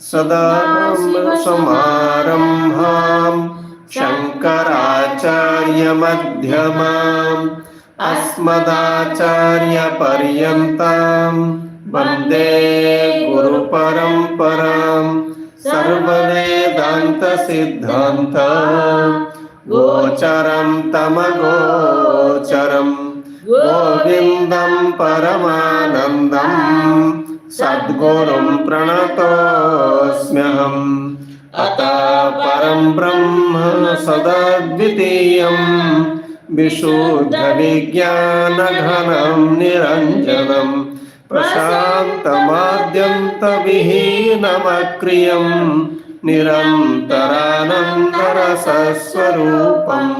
सदाशिवसमारम्भाम् शङ्कराचार्यमध्यमाम् अस्मदाचार्यपर्यन्ताम् वन्दे गुरुपरम्पराम् सर्ववेदान्तसिद्धान्त गोचरं तमगोचरम् गोविन्दं परमानन्दम् सद्गुरुं प्रणतोऽस्म्यहम् अतः परं ब्रह्म सदाद्वितीयम् विशुद्धविज्ञानघनं निरञ्जनं प्रशान्तमाद्यन्तविहीनमक्रियं निरन्तरानन्दरसस्वरूपम्.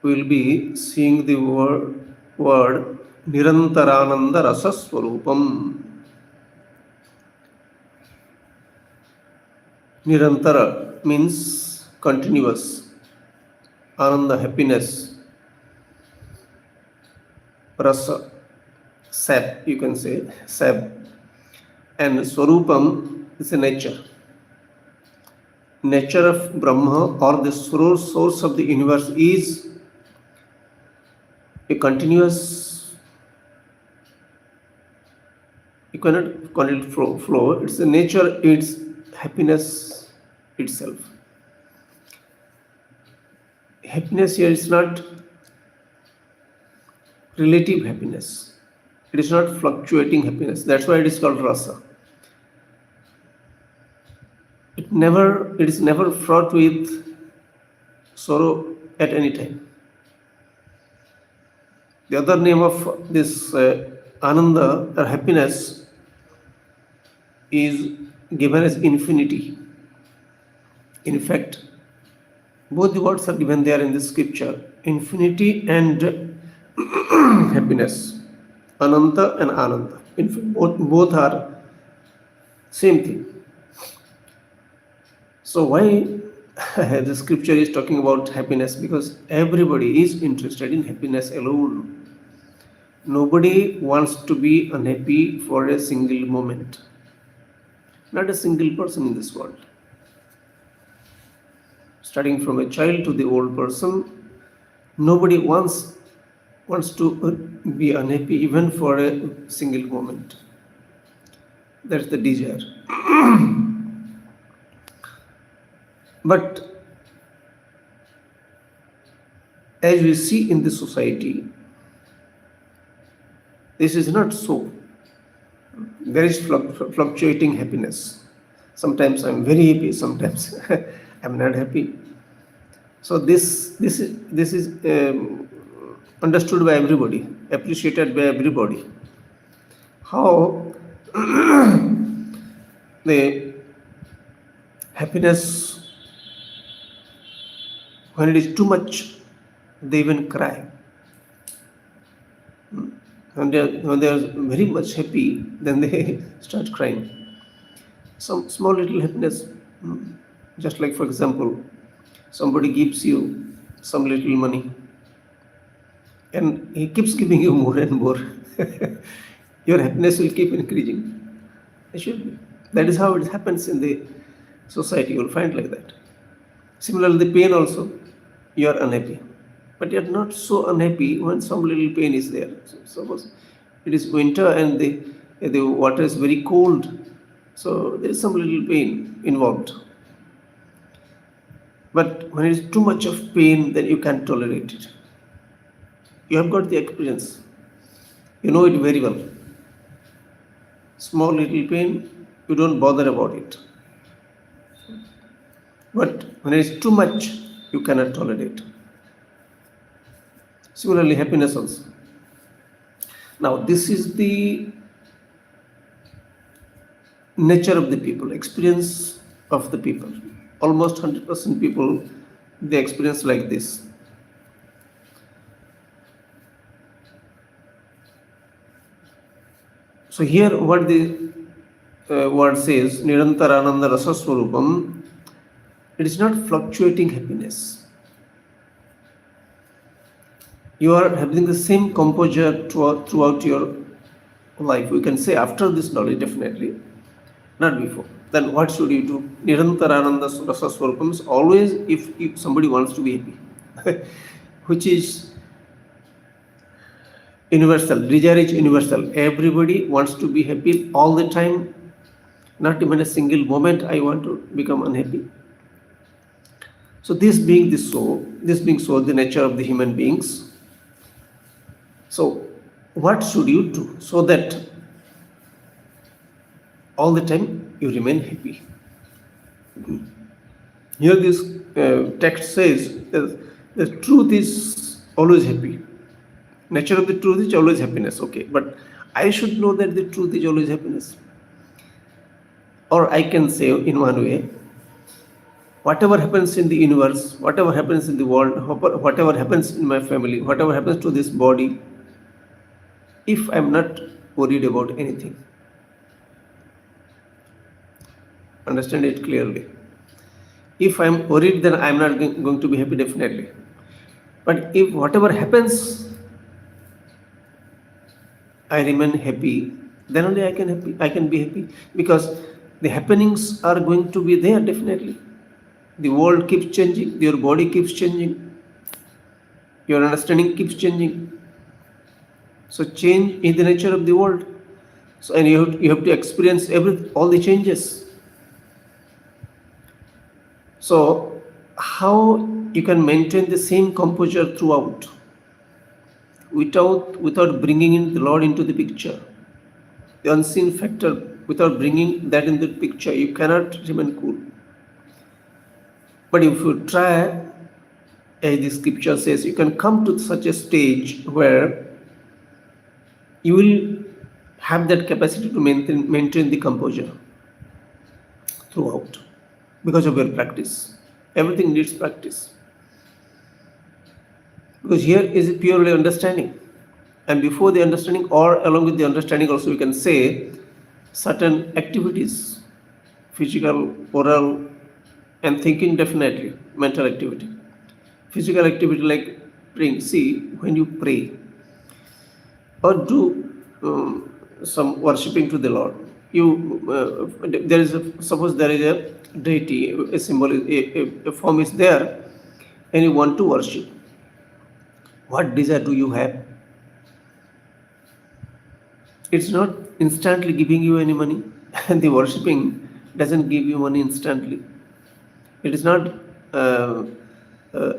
We will be seeing the word Nirantarananda Rasa Swarupam. Nirantara means continuous. Ananda, happiness. Rasa, sap, you can say, sap. And Swarupam is a nature. Nature of Brahma or the source of the universe is a continuous, you cannot call it flow. It's a nature, it's happiness itself. Happiness here is not relative happiness. It is not fluctuating happiness. That's why it is called rasa. It is never fraught with sorrow at any time. The other name of this ananda or happiness is given as infinity. In fact, both the words are given there in the scripture, infinity and happiness, ananta and ananda. Both are same thing. So why the scripture is talking about happiness? Because everybody is interested in happiness alone. Nobody wants to be unhappy for a single moment. Not a single person in this world. Starting from a child to the old person, nobody wants to be unhappy even for a single moment. That's the desire. But as we see in the society, this is not so. There is fluctuating happiness. Sometimes I'm very happy, sometimes I'm not happy. So this is understood by everybody, appreciated by everybody. How the happiness, when it is too much, they even cry. When they are very much happy, then they start crying. Some small little happiness, just like, for example, somebody gives you some little money and he keeps giving you more and more. Your happiness will keep increasing. It should be. That is how it happens in the society. You will find like that. Similarly, the pain also, you are unhappy. But you are not so unhappy when some little pain is there. So suppose it is winter and the water is very cold. So there is some little pain involved. But when it is too much of pain, then you can't tolerate it. You have got the experience. You know it very well. Small little pain, you don't bother about it. But when it is too much, you cannot tolerate. Similarly, happiness also. Now, this is the nature of the people, experience of the people. Almost 100% people, they experience like this. So here what the word says, Nirantarananda Rasa Swarupam, it is not fluctuating happiness. You are having the same composure throughout your life. We can say after this knowledge, definitely, not before. Then what should you do? Nirantarananda Rasa Swarupam is always if somebody wants to be happy, which is universal. Desire is universal. Everybody wants to be happy all the time. Not even a single moment I want to become unhappy. So this being so, the nature of the human beings. So what should you do so that all the time you remain happy? Here this text says that the truth is always happy. Nature of the truth is always happiness. Okay, but I should know that the truth is always happiness. Or I can say in one way, whatever happens in the universe, whatever happens in the world, whatever happens in my family, whatever happens to this body, if I'm not worried about anything, understand it clearly. If I'm worried, then I'm not going to be happy, definitely. But if whatever happens, I remain happy, then only I can be happy, because the happenings are going to be there, definitely. The world keeps changing, your body keeps changing, your understanding keeps changing. So change is the nature of the world. So and you have to experience all the changes. So how you can maintain the same composure throughout, without bringing in the Lord into the picture, the unseen factor, without bringing that in the picture, you cannot remain cool. But if you try, as the scripture says, you can come to such a stage where you will have that capacity to maintain the composure throughout because of your practice. Everything needs practice. Because here is purely understanding. And before the understanding, or along with the understanding also, we can say certain activities, physical, oral, and thinking, definitely, mental activity. Physical activity like praying. See, when you pray or do some worshipping to the Lord, suppose there is a deity, a symbol, a form is there, and you want to worship. What desire do you have? It's not instantly giving you any money, and the worshipping doesn't give you money instantly. It is not uh, uh,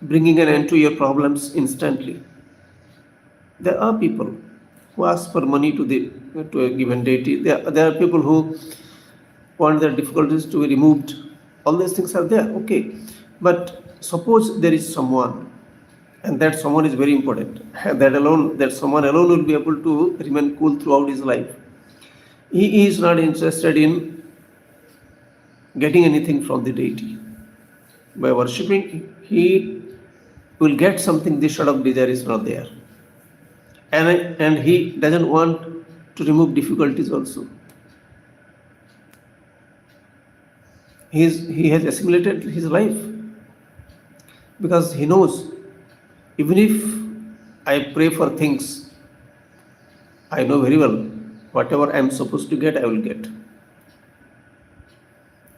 bringing an end to your problems instantly. There are people who ask for money to a given deity. There are people who want their difficulties to be removed. All these things are there, okay. But suppose there is someone, and that someone is very important. That someone alone will be able to remain cool throughout his life. He is not interested in getting anything from the deity. By worshipping, he will get something. This sort of desire is not there, and he doesn't want to remove difficulties also. He has assimilated his life, because he knows, even if I pray for things, I know very well whatever I am supposed to get, I will get.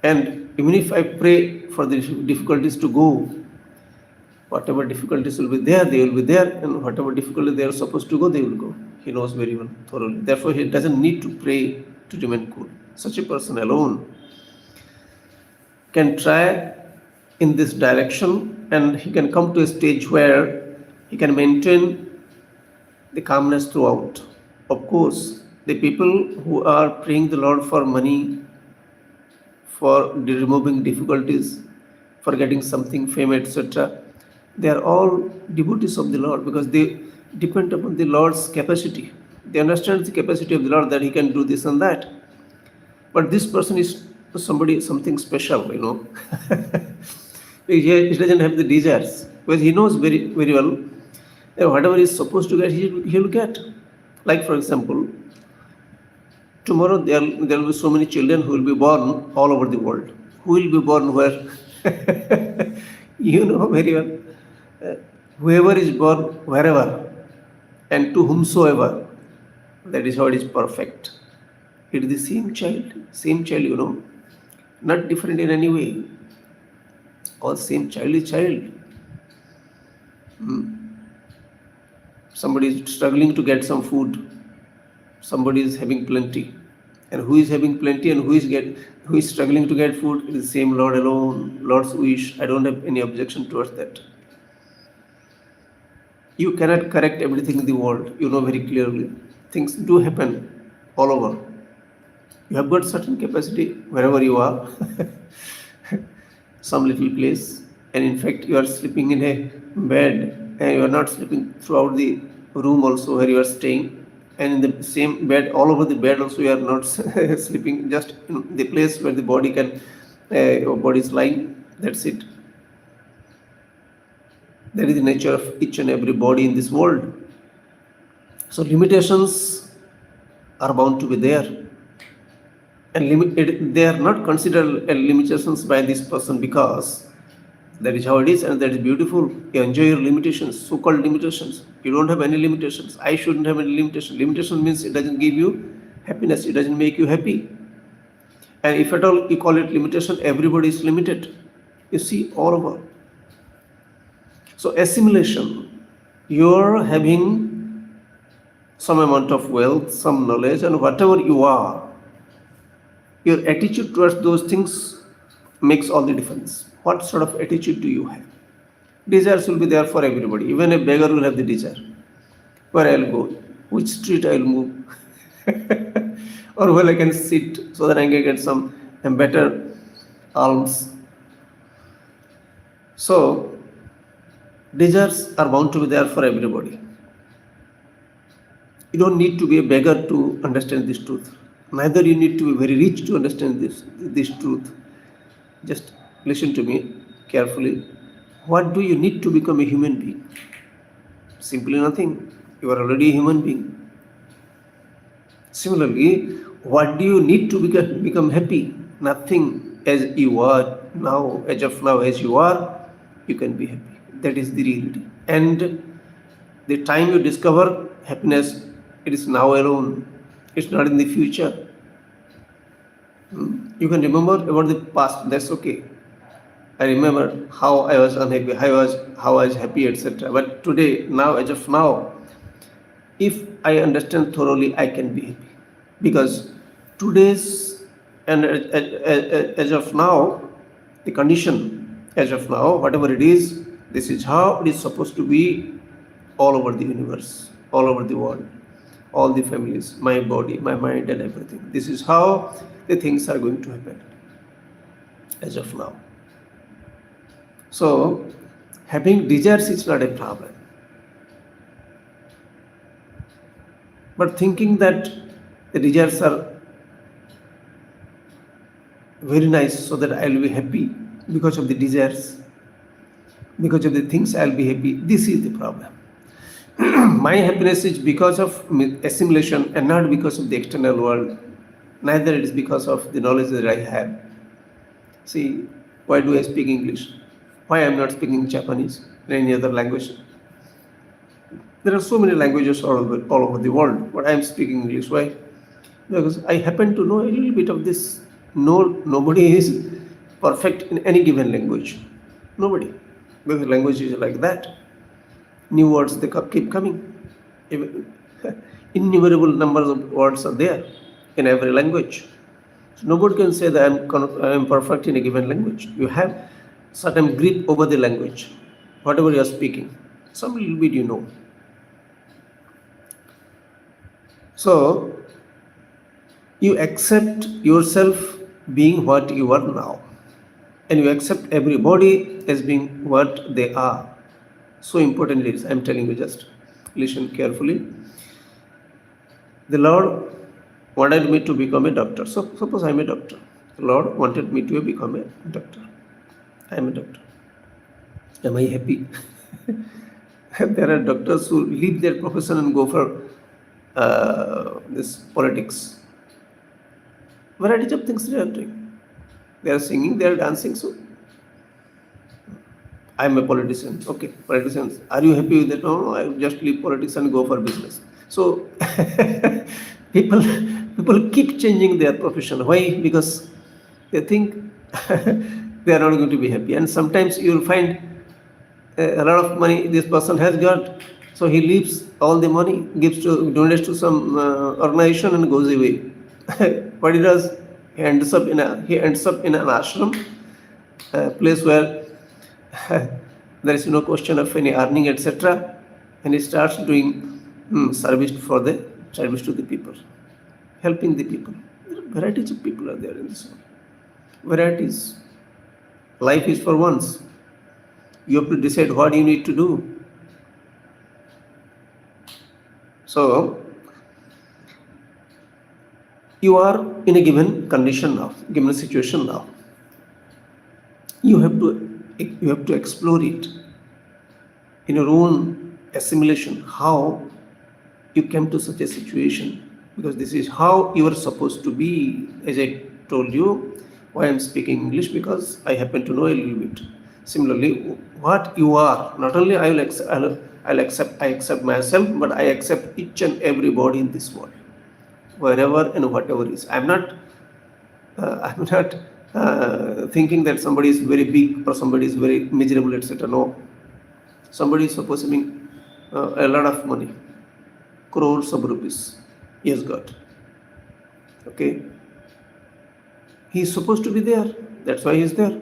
And even if I pray for the difficulties to go, whatever difficulties will be there, they will be there, and whatever difficulty they are supposed to go, they will go. He knows very well, thoroughly. Therefore, he doesn't need to pray to remain cool. Such a person alone can try in this direction, and he can come to a stage where he can maintain the calmness throughout. Of course, the people who are praying the Lord for money, for removing difficulties, for getting something, fame, etc., they are all devotees of the Lord, because they depend upon the Lord's capacity. They understand the capacity of the Lord, that he can do this and that. But this person is something special, he doesn't have the desires, because he knows very, very well that whatever he is supposed to get, he will get. Like, for example, tomorrow there will be so many children who will be born all over the world. Who will be born where? You know very well. Whoever is born wherever, and to whomsoever. That is how it is perfect. It is the same child, not different in any way. All same child is child. Somebody is struggling to get some food. Somebody is having plenty. And who is having plenty and who is struggling to get food? It is the same Lord alone. Lord's wish. I don't have any objection towards that. You cannot correct everything in the world. You know very clearly. Things do happen all over. You have got certain capacity wherever you are, some little place, and in fact you are sleeping in a bed, and you are not sleeping throughout the room also where you are staying, and in the same bed, all over the bed also you are not sleeping, just in the place where the body can, your body is lying. That's it. That is the nature of each and every body in this world. So limitations are bound to be there. And they are not considered limitations by this person, because that is how it is, and that is beautiful. You enjoy your limitations, so-called limitations. You don't have any limitations. I shouldn't have any limitation. Limitation means it doesn't give you happiness. It doesn't make you happy. And if at all you call it limitation, everybody is limited. You see all over. So assimilation, you're having some amount of wealth, some knowledge, and whatever you are, your attitude towards those things makes all the difference. What sort of attitude do you have? Desires will be there for everybody. Even a beggar will have the desire. Where I'll go, which street I'll move, or where I can sit so that I can get some better alms. So, desires are bound to be there for everybody. You don't need to be a beggar to understand this truth. Neither you need to be very rich to understand this truth. Just listen to me carefully. What do you need to become a human being? Simply nothing. You are already a human being. Similarly, what do you need to become happy? Nothing. As you are now, as you are, you can be happy. That is the reality. And the time you discover happiness, it is now alone. It's not in the future. You can remember about the past. That's okay. I remember how I was unhappy, how I was happy, etc. But today, now, as of now, if I understand thoroughly, I can be happy, because today's and as of now, the condition as of now, whatever it is, this is how it is supposed to be all over the universe, all over the world, all the families, my body, my mind, and everything. This is how the things are going to happen as of now. So, having desires is not a problem. But thinking that the desires are very nice so that I'll be happy because of the desires, because of the things I'll be happy, this is the problem. My happiness is because of assimilation and not because of the external world. Neither it is because of the knowledge that I have. See, why do I speak English? Why I am not speaking Japanese or any other language? There are so many languages all over the world, but I am speaking English. Why? Because I happen to know a little bit of this. Nobody is perfect in any given language. Nobody. Because language is like that. New words, they keep coming. Innumerable numbers of words are there in every language. So nobody can say that I am perfect in a given language. You have certain grip over the language, whatever you are speaking. Some little bit you know. So, you accept yourself being what you are now, and you accept everybody as being what they are. So important it is. I am telling you, just listen carefully. The Lord wanted me to become a doctor. So suppose I am a doctor. The Lord wanted me to become a doctor. I am a doctor. Am I happy? There are doctors who leave their profession and go for this politics. Variety of things they are doing. They are singing, they are dancing. So I'm a politician. Okay, politicians, are you happy with that? No, no, I just leave politics and go for business. So people people keep changing their profession. Why? Because they think they are not going to be happy. And sometimes you will find a lot of money this person has got, so he leaves all the money, gives to donates to some organization and goes away. What he does, he ends up in an ashram, a place where there is no question of any earning, etc. And he starts doing service to the people, helping the people. Varieties of people are there in this world. Varieties. Life is for once. You have to decide what you need to do. So you are in a given condition now, given situation now. You have to explore it in your own assimilation, how you came to such a situation, because this is how you are supposed to be. As I told you, why I'm speaking English, because I happen to know a little bit. Similarly, what you are, not only I accept myself, but I accept each and everybody in this world, wherever and whatever is. I'm not thinking that somebody is very big or somebody is very miserable, etc. No, somebody is supposing a lot of money, crores of rupees he has got. Okay, he is supposed to be there. That's why he is there.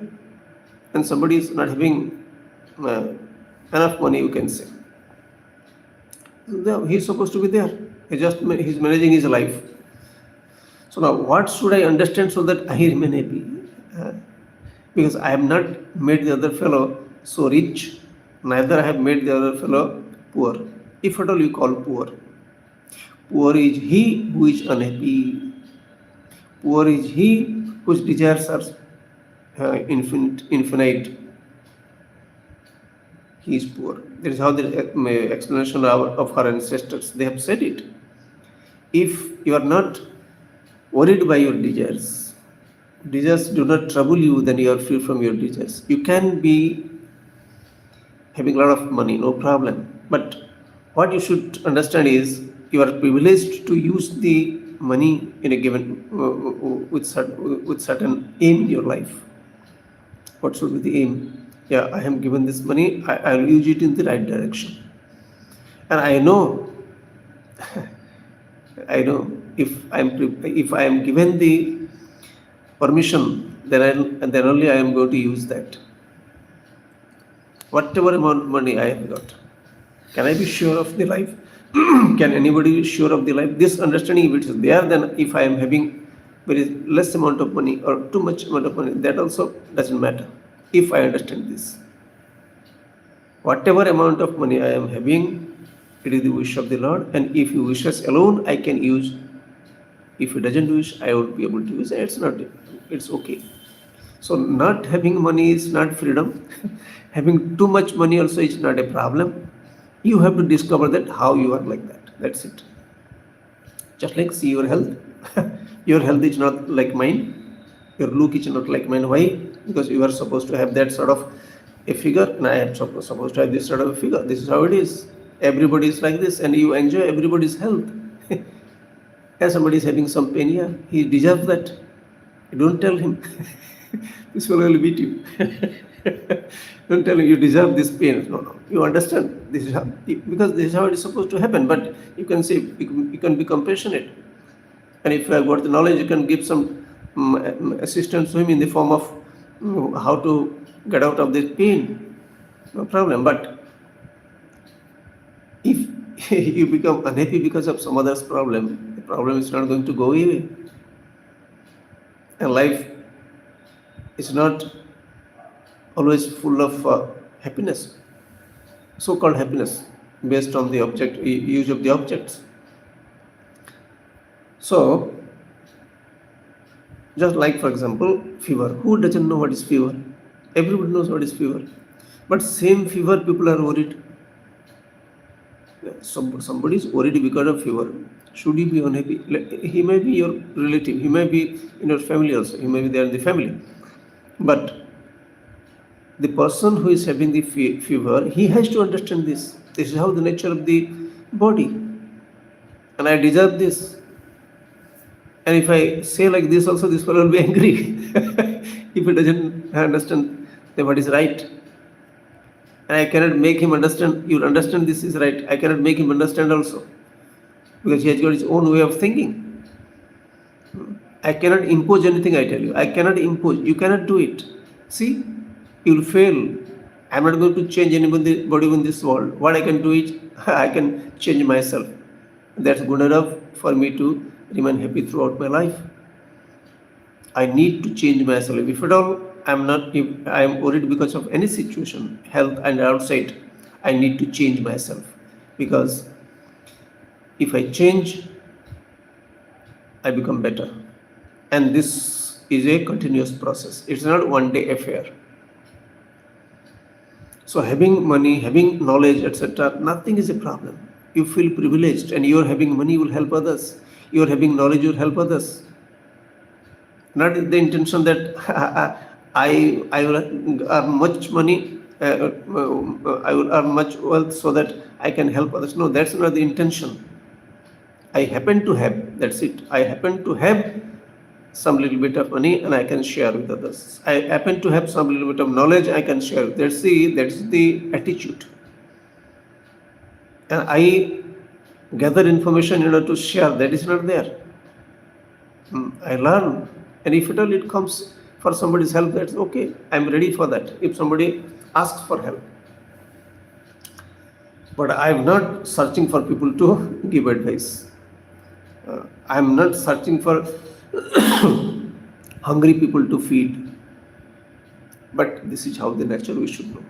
And somebody is not having enough money, you can say. He is supposed to be there. He's managing his life. So now, what should I understand so that I remain happy? Because I have not made the other fellow so rich, neither I have made the other fellow poor. If at all you call poor. Poor is he who is unhappy. Poor is he whose desires are infinite. He is poor. That is how the explanation of our ancestors, they have said it. If you are not worried by your desires do not trouble you, then you are free from your desires. You can be having a lot of money, no problem. But what you should understand is you are privileged to use the money in a given with certain aim in your life. What should be the aim? Yeah, I am given this money, I will use it in the right direction. And I know if I am given the permission, then only I am going to use that. Whatever amount of money I have got, can I be sure of the life? Can anybody be sure of the life? This understanding, if it is there, then if I am having very less amount of money or too much amount of money, that also doesn't matter. If I understand this, whatever amount of money I am having, it is the wish of the Lord, and if He wishes alone, I can use. If He doesn't wish, I won't be able to use. It's okay. So not having money is not freedom. Having too much money also is not a problem. You have to discover that how you are like that. That's it. Just like see your health. Your health is not like mine. Your look is not like mine. Why? Because you are supposed to have that sort of a figure, and I am supposed to have this sort of a figure. This is how it is. Everybody is like this, and you enjoy everybody's health. And somebody is having some pain here, he deserves that. You don't tell him. This will only beat you. Don't tell him you deserve this pain. No. You understand this is how, because this is how it is supposed to happen. But you can say you can be compassionate, and if you have got the knowledge, you can give some assistance to him in the form of how to get out of this pain. No problem. But if you become unhappy because of some other's problem, the problem is not going to go away. And life is not always full of happiness, so-called happiness, based on the use of the objects. So, just like for example, fever. Who doesn't know what is fever? Everybody knows what is fever. But same fever, people are worried. Somebody is worried because of fever. Should you be unhappy? He may be your relative. He may be in your family also. He may be there in the family. But The person who is having the fever, he has to understand this. This is how the nature of the body, and I deserve this. And if I say like this, also this fellow will be angry if he doesn't understand that what is right. And I cannot make him understand. You'll understand this is right. I cannot make him understand also because he has got his own way of thinking. I cannot impose anything, I tell you. I cannot impose. You cannot do it. See, you will fail. I'm not going to change anybody's body in this world. What I can do is I can change myself. That's good enough for me to remain happy throughout my life. I need to change myself. If at all if I am worried because of any situation, health and outside, I need to change myself. Because if I change, I become better. And this is a continuous process. It's not one day affair. So having money, having knowledge, etc., nothing is a problem. You feel privileged, and you're having money, you will help others. You're having knowledge, you will help others. Not the intention that I will earn much money, I will earn much wealth so that I can help others. No, that's not the intention. I happen to have, that's it. I happen to have some little bit of money and I can share with others. I happen to have some little bit of knowledge I can share. That's the attitude. And I gather information in order to share. That is not there. I learn. And if at all it comes for somebody's help, that's okay. I'm ready for that. If somebody asks for help. But I'm not searching for people to give advice. I'm not searching for hungry people to feed. But this is how the nature we should know.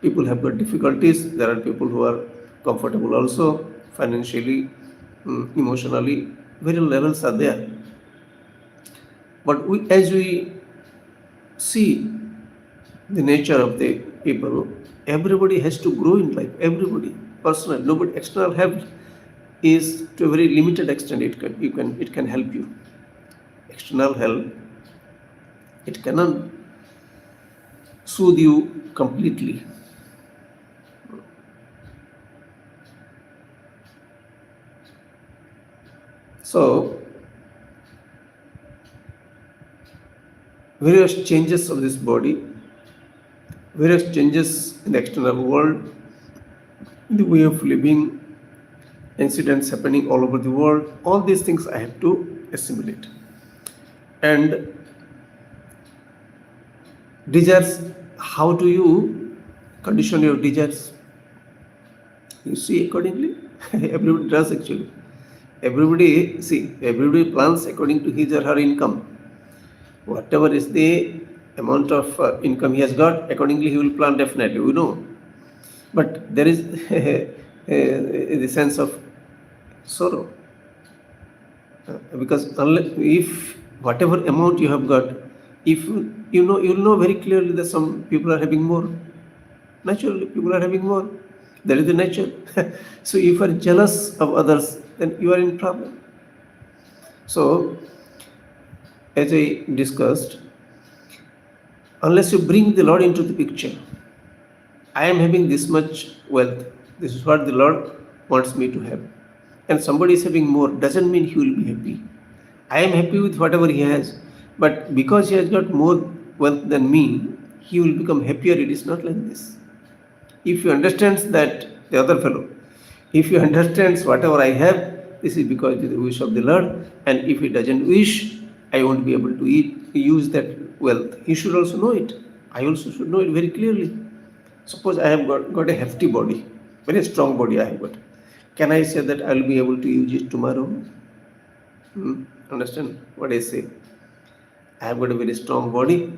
People have got difficulties. There are people who are comfortable also, financially, emotionally. Various levels are there. But as we see the nature of the people, everybody has to grow in life. Everybody, personal, nobody. External help is to a very limited extent. It can help you. External help, it cannot soothe you completely. So, various changes of this body, various changes in the external world, the way of living, incidents happening all over the world, all these things I have to assimilate. And desires, how do you condition your desires? You see accordingly. Everybody does actually. Everybody plans according to his or her income. Whatever is the amount of income he has got, accordingly he will plan definitely, we know. But there is the sense of sorrow. Because if whatever amount you have got, if you'll know very clearly that some people are having more. Naturally, people are having more. That is the nature. So if you are jealous of others, then you are in problem. So, as I discussed, unless you bring the Lord into the picture, I am having this much wealth. This is what the Lord wants me to have. And somebody is having more, doesn't mean he will be happy. I am happy with whatever he has. But because he has got more wealth than me, he will become happier. It is not like this. If he understands that, the other fellow, if he understands whatever I have, this is because it is the wish of the Lord. And if he doesn't wish, I won't be able to use that wealth. He should also know it. I also should know it very clearly. Suppose I have got a hefty body, very strong body I have got. Can I say that I will be able to use it tomorrow? Understand what I say? I have got a very strong body.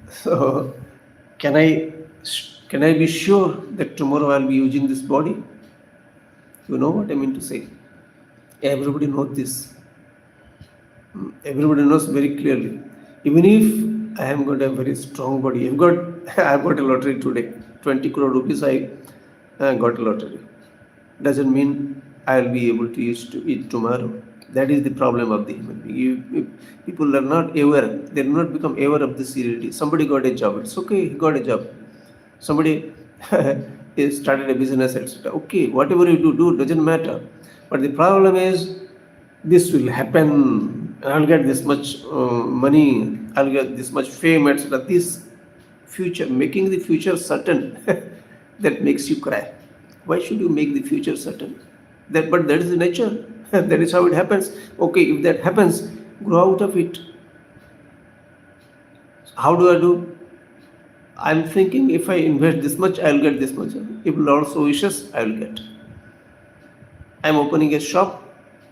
So can I be sure that tomorrow I will be using this body? You know what I mean to say? Everybody knows this. Everybody knows very clearly. Even if I have got a very strong body, I have got a lottery today, 20 crore rupees I got a lottery. Doesn't mean I will be able to use it tomorrow. That is the problem of the human being. People are not aware. They do not become aware of this reality. Somebody got a job. It's okay. He got a job. Somebody he started a business, etc. Okay, whatever you do doesn't matter. But the problem is this will happen. I'll get this much money. I'll get this much fame, etc. This future, making the future certain, that makes you cry. Why should you make the future certain? But that is the nature. That is how it happens. Okay, if that happens, grow out of it. How do I do? I'm thinking if I invest this much, I'll get this much. If Lord so wishes, I will get. I'm opening a shop,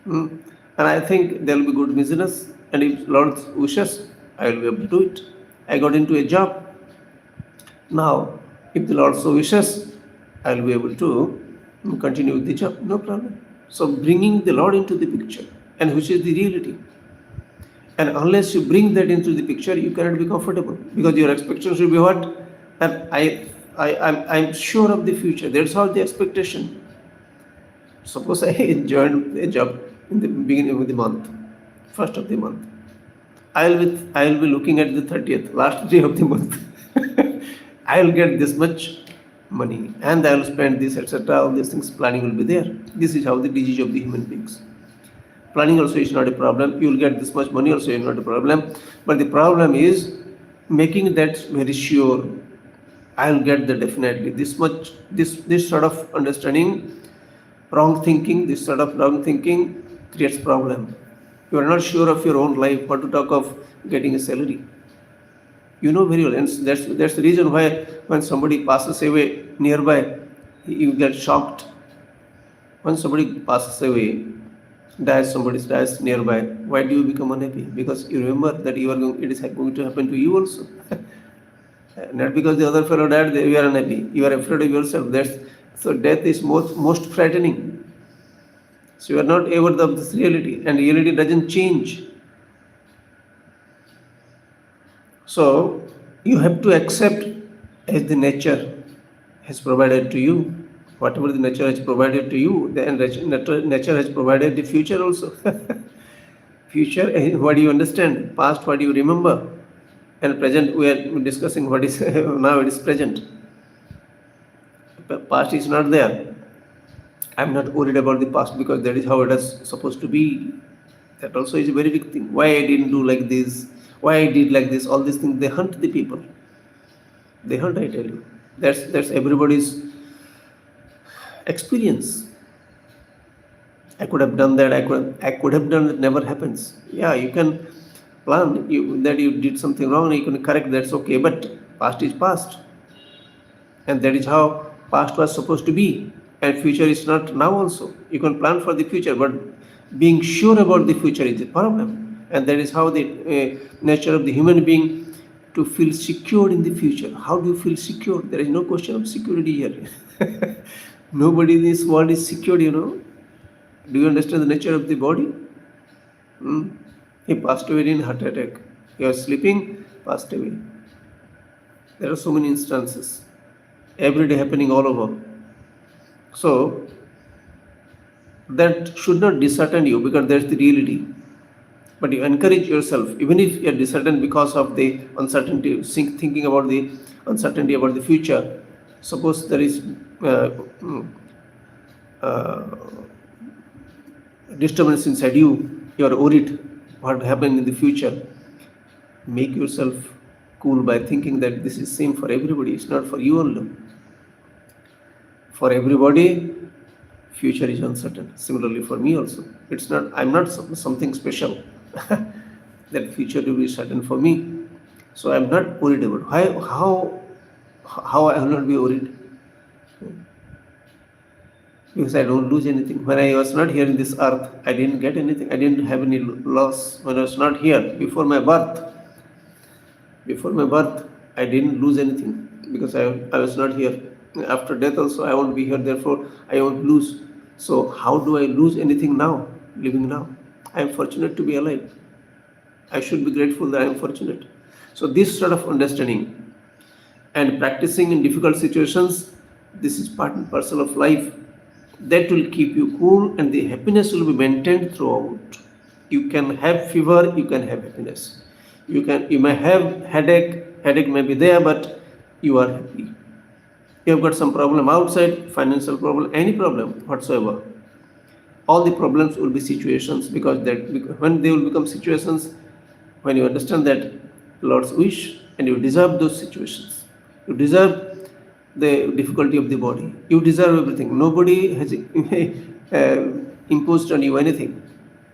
and I think there will be good business. And if Lord wishes, I will be able to do it. I got into a job. Now, if the Lord so wishes, I will be able to continue with the job. No problem. So, bringing the Lord into the picture, and which is the reality. And unless you bring that into the picture, you cannot be comfortable, because your expectation should be what? And I'm sure of the future. That's how the expectation. Suppose I joined a job in the beginning of the month, first of the month. I'll be looking at the 30th, last day of the month. I'll get this much money, and I'll spend this, etc. All these things, planning will be there. This is how the disease of the human beings. Planning also is not a problem. You will get this much money also is not a problem. But the problem is making that very sure. I'll get the definitely this much. This sort of understanding, this sort of wrong thinking creates problem. You are not sure of your own life. What to talk of getting a salary? You know very well, and that's the reason why when somebody passes away nearby, you get shocked. When somebody passes away, somebody dies nearby, why do you become unhappy? Because you remember that it is going to happen to you also. Not because the other fellow died, you are unhappy. You are afraid of yourself. So death is most frightening. So you are not aware of this reality, and reality doesn't change. So you have to accept as the nature has provided to you. Whatever the nature has provided to you, then nature has provided the future also. Future, what do you understand? Past, what do you remember? And present, we are discussing what is now it is present. Past is not there. I'm not worried about the past, because that is how it is supposed to be. That also is a very big thing. Why I didn't do like this? Why I did like this? All these things, they hunt the people. They hunt, I tell you. That's everybody's experience. I could have done that. I could have done it. Never happens. Yeah, you can plan that you did something wrong. You can correct. That's okay. But past is past, and that is how past was supposed to be. And future is not now. Also, you can plan for the future, but being sure about the future is the problem. And that is how the nature of the human being to feel secured in the future. How do you feel secure? There is no question of security here. Nobody in this world is secured, Do you understand the nature of the body? He passed away in heart attack. He was sleeping, passed away. There are so many instances. Every day happening all over. So, that should not dishearten you, because that's the reality. But you encourage yourself, even if you are disheartened because of the uncertainty, thinking about the uncertainty about the future. Suppose there is disturbance inside you, you are worried what will happen in the future. Make yourself cool by thinking that this is same for everybody. It's not for you only. For everybody, future is uncertain. Similarly for me also. I'm not something special. That future will be certain for me. So I'm not worried about how I will not be worried. Because I don't lose anything. When I was not here in this earth, I didn't get anything. I didn't have any loss. When I was not here, before my birth, I didn't lose anything, because I was not here. After death also, I won't be here. Therefore, I won't lose. So how do I lose anything now, living now? I am fortunate to be alive. I should be grateful that I am fortunate. So this sort of understanding and practicing in difficult situations, this is part and parcel of life. That will keep you cool, and the happiness will be maintained throughout. You can have fever, you can have happiness. You may have headache may be there, but you are happy. You have got some problem outside, financial problem, any problem whatsoever. All the problems will be situations, because when they will become situations, when you understand that Lord's wish, and you deserve those situations, you deserve the difficulty of the body, you deserve everything. Nobody has imposed on you anything.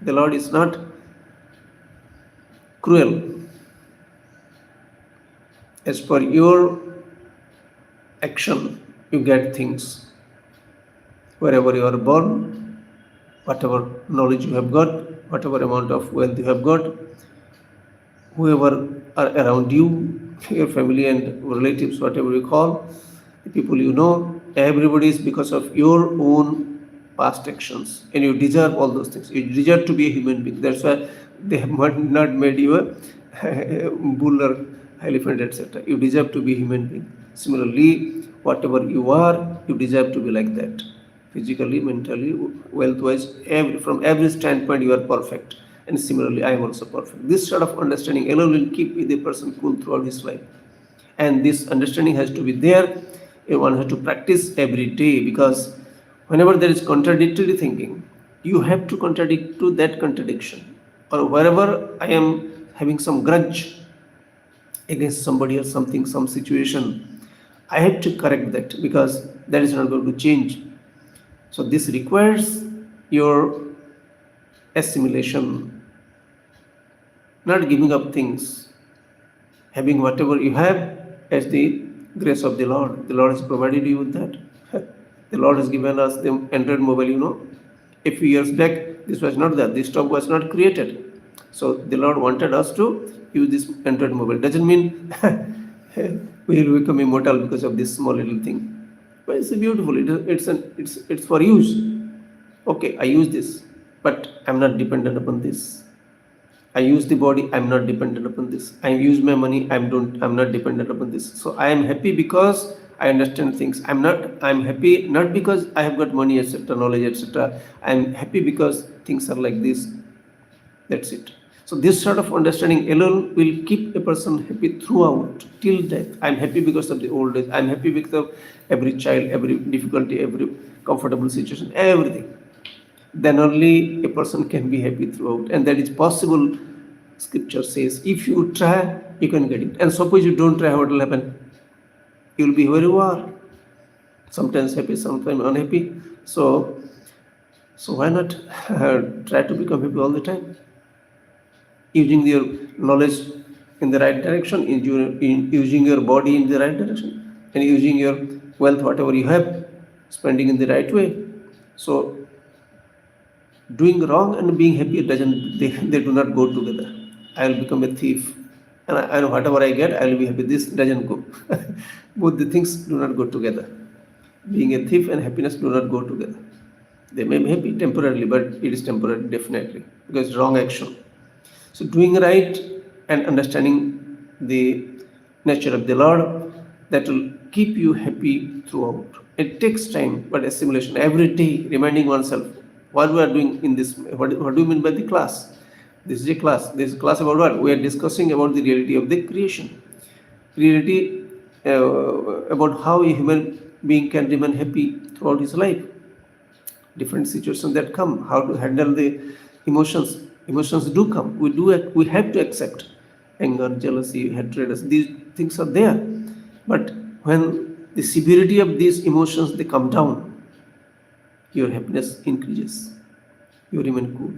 The Lord is not cruel. As per your action, you get things. Wherever you are born, whatever knowledge you have got, whatever amount of wealth you have got, whoever are around you, your family and relatives, whatever you call, the people you know, everybody is because of your own past actions, and you deserve all those things. You deserve to be a human being. That's why they have not made you a bull or elephant, etc. You deserve to be a human being. Similarly, whatever you are, you deserve to be like that. Physically, mentally, wealth-wise, from every standpoint, you are perfect. And similarly, I am also perfect. This sort of understanding alone will keep the person cool throughout his life. And this understanding has to be there. One has to practice every day, because whenever there is contradictory thinking, you have to contradict to that contradiction. Or wherever I am having some grudge against somebody or something, some situation, I have to correct that, because that is not going to change. So this requires your assimilation, not giving up things, having whatever you have as the grace of the Lord. The Lord has provided you with that. The Lord has given us the Android mobile. A few years back, this was not there. This stuff was not created. So the Lord wanted us to use this Android mobile. Doesn't mean we will become immortal because of this small little thing. But it's beautiful. It's for use. Okay, I use this, but I'm not dependent upon this. I use the body, I'm not dependent upon this. I use my money, I'm not dependent upon this. So I am happy because I understand things. I'm happy not because I have got money, etc., knowledge, etc. I'm happy because things are like this. That's it. So this sort of understanding alone will keep a person happy throughout till death. I'm happy because of the old age. I'm happy because of every child, every difficulty, every comfortable situation, everything. Then only a person can be happy throughout, and that is possible. Scripture says, if you try, you can get it. And suppose you don't try, what will happen? You will be where you are, sometimes happy, sometimes unhappy. So why not try to become happy all the time, using your knowledge in the right direction, using your body in the right direction, and using your wealth, whatever you have, spending in the right way. So doing wrong and being happy they do not go together. I will become a thief, and whatever I get, I will be happy. This doesn't go. Both the things do not go together. Being a thief and happiness do not go together. They may be happy temporarily, but it is temporary definitely, because it's wrong action. So doing right and understanding the nature of the Lord, that will keep you happy throughout. It takes time, but assimilation every day, reminding oneself what we are doing in this. What do you mean by the class? This is a class. This is a class about what? We are discussing about the reality of the creation. Reality about how a human being can remain happy throughout his life. Different situations that come, how to handle the emotions do come, we have to accept anger, jealousy, hatred. These things are there, but when the severity of these emotions they come down, your happiness increases, you remain cool.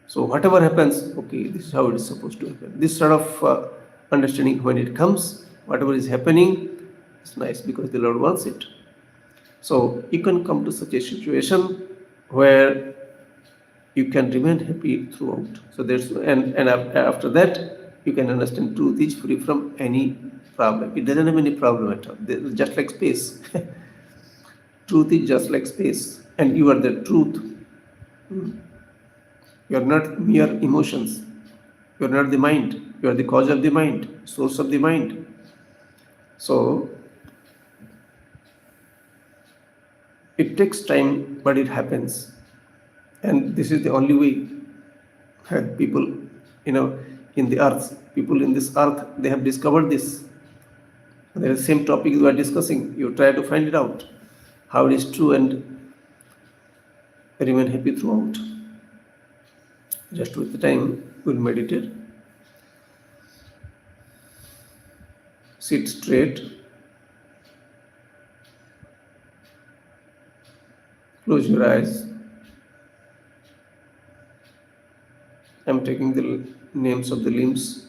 So whatever happens, okay, this is how it is supposed to happen. This sort of understanding, when it comes, whatever is happening is nice because the Lord wants it. So you can come to such a situation where you can remain happy throughout. So and after that you can understand truth is free from any problem. It doesn't have any problem at all. It's just like space. Truth is just like space, and you are the truth. You are not mere emotions. You are not the mind. You are the cause of the mind, source of the mind. So it takes time, but it happens. And this is the only way. People, you know, in the earth, people in this earth, they have discovered this. There is the same topic we are discussing. You try to find it out, how it is true, and remain happy throughout. Just with the time, we'll meditate. Sit straight, close your eyes. I'm taking the names of the limbs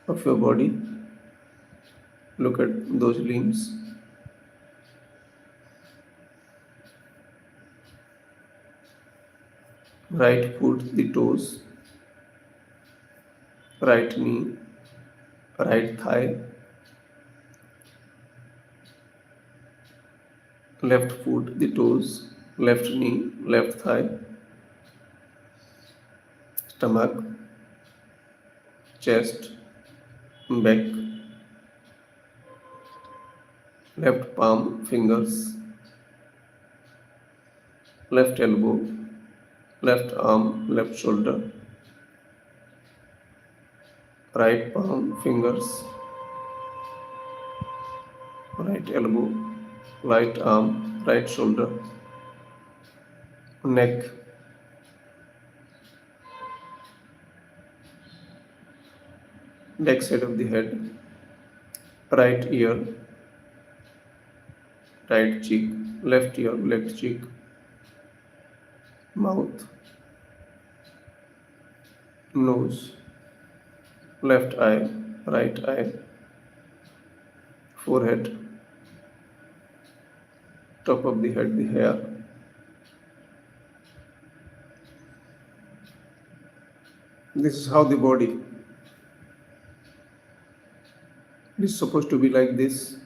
of your body. Look at those limbs. Right foot, the toes, right knee, right thigh, left foot, the toes, left knee, left thigh, stomach, chest, back, left palm, fingers, left elbow, left arm, left shoulder, right palm, fingers, right elbow, right arm, right shoulder, neck, back side of the head, right ear, right cheek, left ear, left cheek, mouth, nose, left eye, right eye, forehead, top of the head, the hair. This is how the body is supposed to be like this.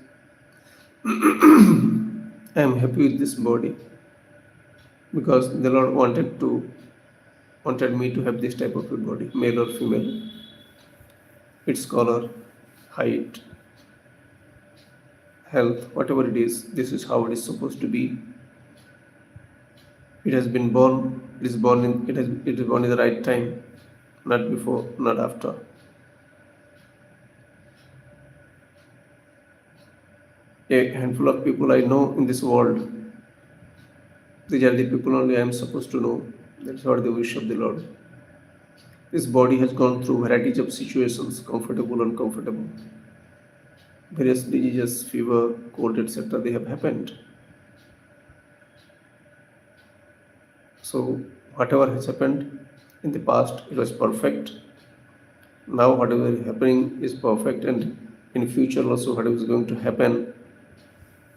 I am happy with this body because the Lord wanted me to have this type of a body, male or female. Its color, height, health, whatever it is, this is how it is supposed to be. It has been born. It is born in the right time, not before, not after. A handful of people I know in this world. These are the people only I am supposed to know. That's what the wish of the Lord. This body has gone through varieties of situations, comfortable, uncomfortable. Various diseases, fever, cold, etc. They have happened. So whatever has happened in the past, it was perfect. Now whatever is happening is perfect, and in future also whatever is going to happen,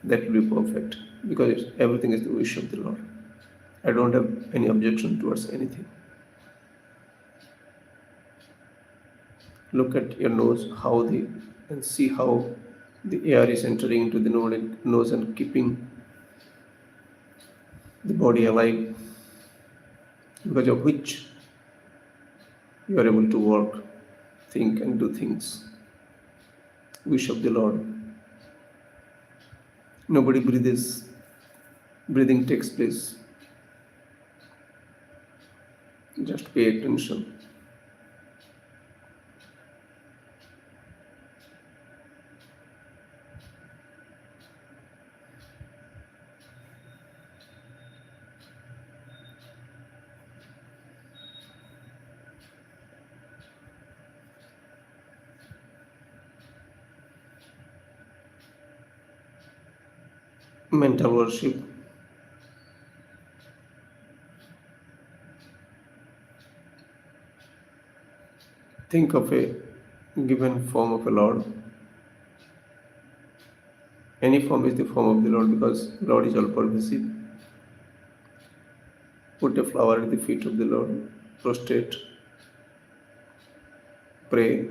that will be perfect because everything is the wish of the Lord. I don't have any objection towards anything. Look at your nose, and see how the air is entering into the nose and keeping the body alive, because of which you are able to work, think, and do things. Wish of the Lord. Nobody breathes. Breathing takes place. Just pay attention. Mental worship. Think of a given form of a Lord. Any form is the form of the Lord because Lord is all pervasive. Put a flower at the feet of the Lord. Prostrate. Pray.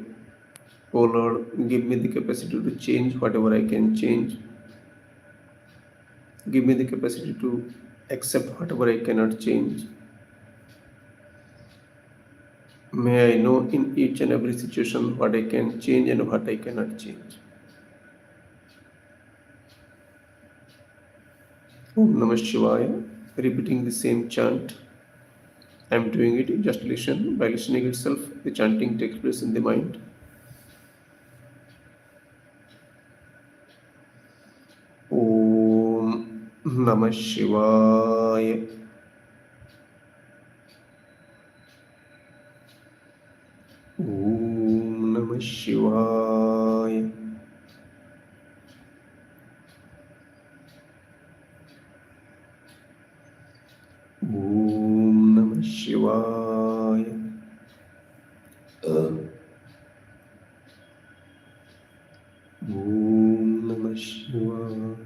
Oh Lord, give me the capacity to change whatever I can change. Give me the capacity to accept whatever I cannot change. May I know in each and every situation what I can change and what I cannot change. Om Namah Shivaya. Repeating the same chant I am doing it, you just listen. By listening itself, the chanting takes place in the mind. Om Namah Shivaya. Om Namah Shivaya. Om Namah Shivaya. Om Namah Shivaya.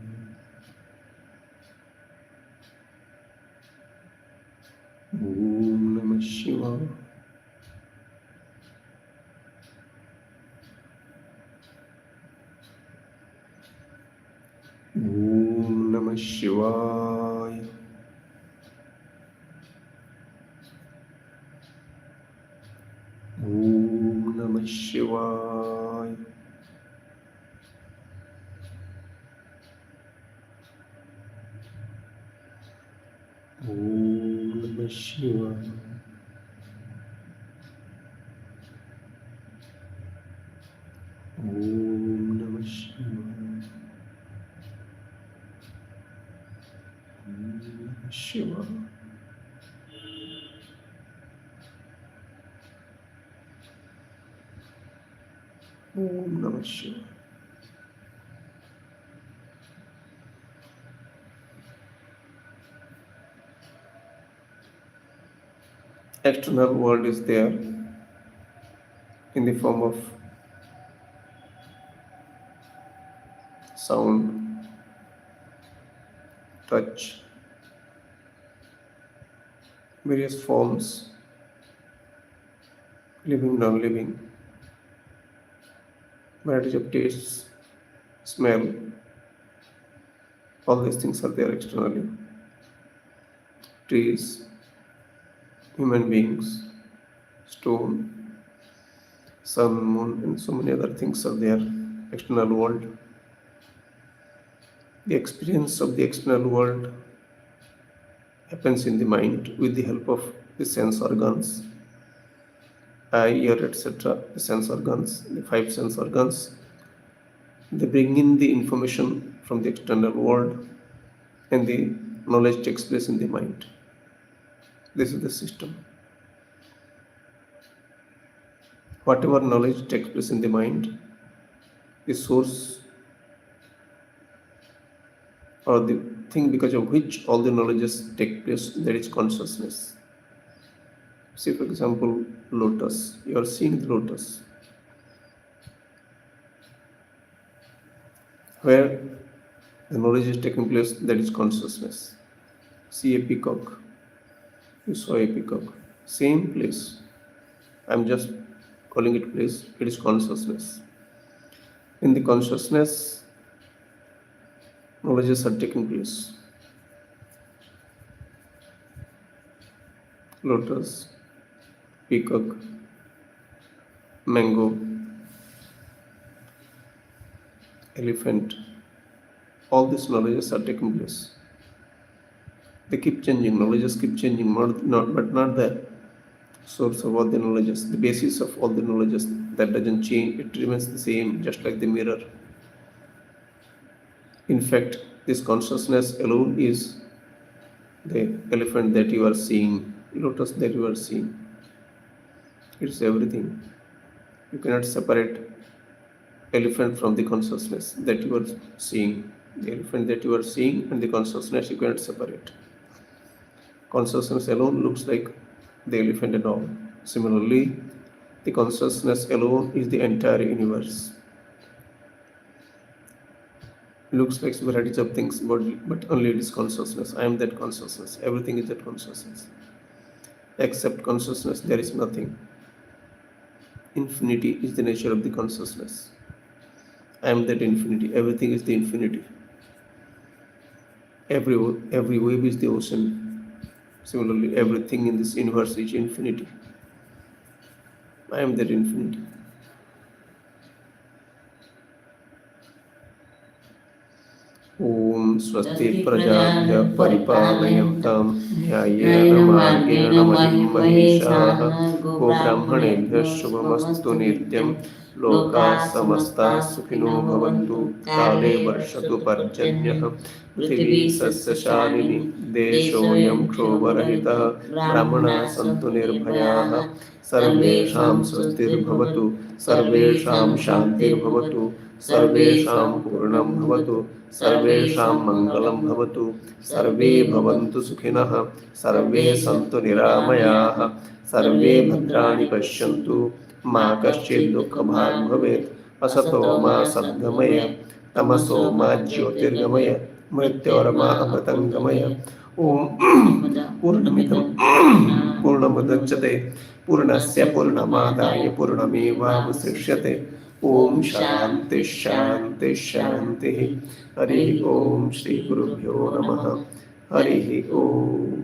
Om Namah Shivaya. Om Namah Shivaya. Om Namah Shivaya. Om Namah Shivaya. Om Namah Shivaya. Om Namah Shivaya. Om Namah Shivaya. External world is there in the form of sound, touch, various forms, living, non-living, varieties of tastes, smell, all these things are there externally. Trees, human beings, stone, sun, moon, and so many other things are there. External world. The experience of the external world happens in the mind with the help of the sense organs, eye, ear, etc. The sense organs, the five sense organs. They bring in the information from the external world and the knowledge takes place in the mind. This is the system. Whatever knowledge takes place in the mind, the source or the thing because of which all the knowledges take place, that is consciousness. See, for example, lotus. You are seeing the lotus. Where the knowledge is taking place, that is consciousness. See a peacock. You saw a peacock. Same place. I'm just calling it place. It is consciousness. In the consciousness, knowledges are taking place. Lotus, peacock, mango, elephant, all these knowledges are taking place. They keep changing, knowledges keep changing, but not the source of all the knowledges, the basis of all the knowledges, that doesn't change, it remains the same, just like the mirror. In fact, this consciousness alone is the elephant that you are seeing, lotus that you are seeing. It's everything. You cannot separate elephant from the consciousness that you are seeing. The elephant that you are seeing and the consciousness you cannot separate. Consciousness alone looks like the elephant and all. Similarly, the consciousness alone is the entire universe. Looks like varieties of things, but only it is consciousness. I am that consciousness. Everything is that consciousness. Except consciousness, there is nothing. Infinity is the nature of the consciousness. I am that infinity. Everything is the infinity. Every wave is the ocean. Similarly, everything in this universe is infinity. I am that infinity. ॐ स्वस्ति स्वस्ति प्रजाभ्यः प्रजाभ्यः परिपालयन्तां परिपालयन्तां न्याय्येन न्याय्येन मार्गेण मार्गेण महिं महीं महिषाः महिषाः गोब्राह्मणेभ्यः गोब्राह्मणेभ्यः शुभमस्तु शुभमस्तु नित्यं नित्यं लोकाः लोकाः समस्ताः समस्ताः सुखिनो सुखिनो भवन्तु भवन्तु काले काले वर्षतु वर्षतु पर्जन्यः पर्जन्यः पृथिवी पृथिवी सस्यशालिनी सस्यशालिनी देशोऽयं देशोऽयं क्षोभरहितः क्षोभरहितः ब्राह्मणाः ब्राह्मणाः सन्तु सन्तु निर्भयाः निर्भयाः सर्वेषां सर्वेषां स्वस्तिर्भवतु स्वस्तिर्भवतु सर्वेषां सर्वेषां शान्तिर्भवतु शान्तिर्भवतु सर्वेषां सर्वेषां पूर्णं पूर्णं भवतु भवतु सर्वेषां सर्वेषां मङ्गलं मङ्गलं भवतु भवतु सर्वे सर्वे भवन्तु भवन्तु सुखिनः सर्वे सर्वे सन्तु सन्तु निरामयाः निरामयाः सर्वे सर्वे भद्राणि भद्राणि पश्यन्तु पश्यन्तु मा मा कश्चित् कश्चित् दुःखभाग् दुःखभाग् भवेत् भवेत् असतो असतो मा मा सद्गमय सद्गमय तमसो तमसो मा मा ज्योतिर्गमय ज्योतिर्गमय मृत्योर्मा मृत्योर्मा अमृतङ्गमय अमृतङ्गमय ॐ पूर्णमद पूर्णमिदं पूर्णमिदं पूर्णात् पूर्णमुदच्यते पूर्णमुदच्यते पूर्णस्य पूर्णस्य पूर्णमादाय पूर्णमादाय पूर्णमेवावशिष्यते पूर्णमेवावशिष्यते ॐ ॐ शान्तिः शान्तिः शान्तिः शान्तिः शान्तिः शान्तिः हरिः हरिः ॐ ॐ श्रीगुरुभ्यो श्रीगुरुभ्यो नमः नमः हरिः हरिः ॐ ॐ